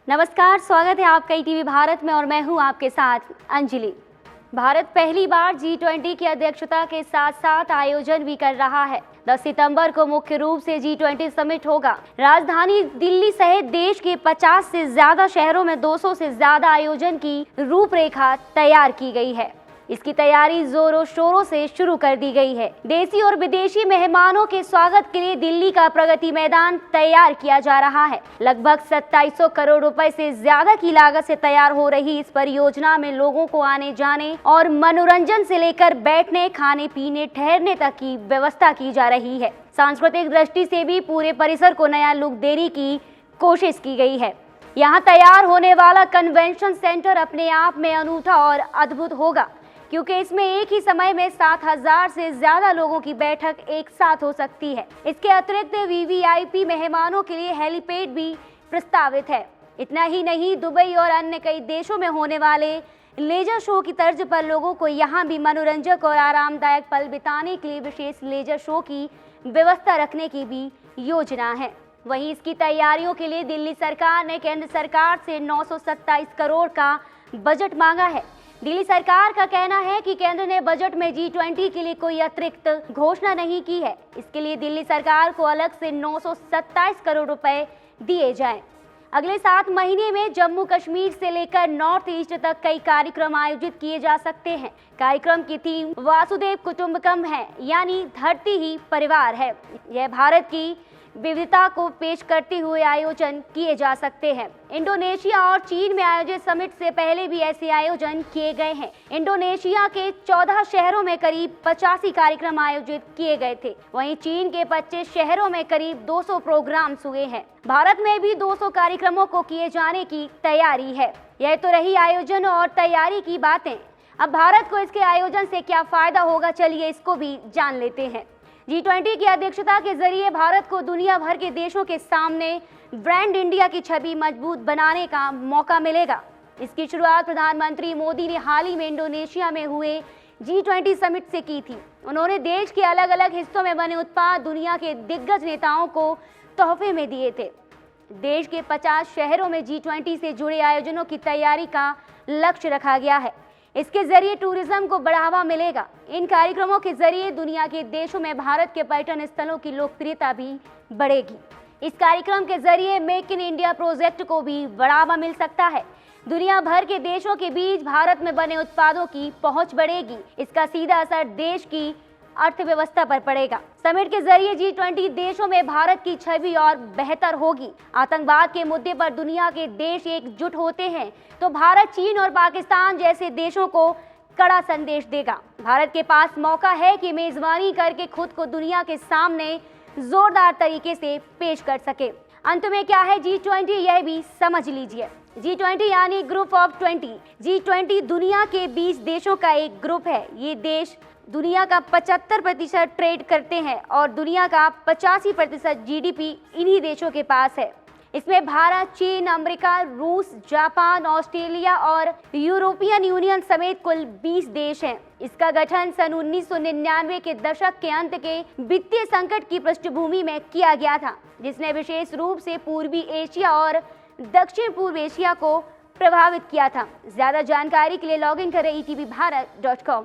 नमस्कार, स्वागत है आपका ईटीवी भारत में और मैं हूं आपके साथ अंजलि। भारत पहली बार G20 की अध्यक्षता के साथ साथ आयोजन भी कर रहा है। 10 सितंबर को मुख्य रूप से G20 समिट होगा। राजधानी दिल्ली सहित देश के 50 से ज्यादा शहरों में 200 से ज्यादा आयोजन की रूपरेखा तैयार की गई है। इसकी तैयारी जोरों शोरों से शुरू कर दी गई है। देसी और विदेशी मेहमानों के स्वागत के लिए दिल्ली का प्रगति मैदान तैयार किया जा रहा है। लगभग 2700 करोड़ रुपए से ज्यादा की लागत से तैयार हो रही इस परियोजना में लोगों को आने जाने और मनोरंजन से लेकर बैठने, खाने पीने, ठहरने तक की व्यवस्था की जा रही है। सांस्कृतिक दृष्टि से भी पूरे परिसर को नया लुक देने की कोशिश की गई है। यहाँ तैयार होने वाला कन्वेंशन सेंटर अपने आप में अनूठा और अद्भुत होगा, क्योंकि इसमें एक ही समय में 7000 से ज्यादा लोगों की बैठक एक साथ हो सकती है। इसके अतिरिक्त वीवीआईपी मेहमानों के लिए हेलीपैड भी प्रस्तावित है। इतना ही नहीं, दुबई और अन्य कई देशों में होने वाले लेजर शो की तर्ज पर लोगों को यहाँ भी मनोरंजक और आरामदायक पल बिताने के लिए विशेष लेजर शो की व्यवस्था रखने की भी योजना है। वहीं इसकी तैयारियों के लिए दिल्ली सरकार ने केंद्र सरकार से 927 करोड़ का बजट मांगा है। दिल्ली सरकार का कहना है कि केंद्र ने बजट में G20 के लिए कोई अतिरिक्त घोषणा नहीं की है। इसके लिए दिल्ली सरकार को अलग से 927 करोड़ रुपए दिए जाएं। अगले 7 महीने में जम्मू कश्मीर से लेकर नॉर्थ ईस्ट तक कई कार्यक्रम आयोजित किए जा सकते हैं। कार्यक्रम की थीम वासुदेव कुटुंबकम है, यानी धरती ही परिवार है। यह भारत की विविधता को पेश करते हुए आयोजन किए जा सकते हैं। इंडोनेशिया और चीन में आयोजित समिट से पहले भी ऐसे आयोजन किए गए हैं। इंडोनेशिया के 14 शहरों में करीब 85 कार्यक्रम आयोजित किए गए थे। वहीं चीन के 25 शहरों में करीब 200 प्रोग्राम्स हुए हैं। भारत में भी 200 कार्यक्रमों को किए जाने की तैयारी है। यह तो रही आयोजन और तैयारी की बातें। अब भारत को इसके आयोजन से क्या फायदा होगा, चलिए इसको भी जान लेते हैं। G20 की अध्यक्षता के जरिए भारत को दुनिया भर के देशों के सामने ब्रांड इंडिया की छवि मजबूत बनाने का मौका मिलेगा। इसकी शुरुआत प्रधानमंत्री मोदी ने हाल ही में इंडोनेशिया में हुए G20 समिट से की थी। उन्होंने देश के अलग अलग हिस्सों में बने उत्पाद दुनिया के दिग्गज नेताओं को तोहफे में दिए थे। देश के 50 शहरों में G20 से जुड़े आयोजनों की तैयारी का लक्ष्य रखा गया है। इसके जरिए टूरिज्म को बढ़ावा मिलेगा। इन कार्यक्रमों के जरिए दुनिया के देशों में भारत के पर्यटन स्थलों की लोकप्रियता भी बढ़ेगी। इस कार्यक्रम के जरिए मेक इन इंडिया प्रोजेक्ट को भी बढ़ावा मिल सकता है। दुनिया भर के देशों के बीच भारत में बने उत्पादों की पहुंच बढ़ेगी। इसका सीधा असर देश की अर्थव्यवस्था पर पड़ेगा। समिट के जरिए G20 देशों में भारत की छवि और बेहतर होगी। आतंकवाद के मुद्दे पर दुनिया के देश एकजुट होते हैं तो भारत, चीन और पाकिस्तान जैसे देशों को कड़ा संदेश देगा। भारत के पास मौका है कि मेजबानी करके खुद को दुनिया के सामने जोरदार तरीके से पेश कर सके। अंत में क्या है G20, यह भी समझ लीजिए। G20 यानी ग्रुप ऑफ 20। G20 दुनिया के 20 देशों का एक ग्रुप है। ये देश दुनिया का 75% ट्रेड करते हैं और दुनिया का 85% GDP इन्हीं देशों के पास है। इसमें भारत, चीन, अमेरिका, रूस, जापान, ऑस्ट्रेलिया और यूरोपियन यूनियन समेत कुल 20 देश हैं। इसका गठन सन 1999 के दशक के अंत के वित्तीय संकट की पृष्ठभूमि में किया गया था, जिसने विशेष रूप से पूर्वी एशिया और दक्षिण पूर्व एशिया को प्रभावित किया था। ज्यादा जानकारी के लिए लॉग इन करें etvbharat.com।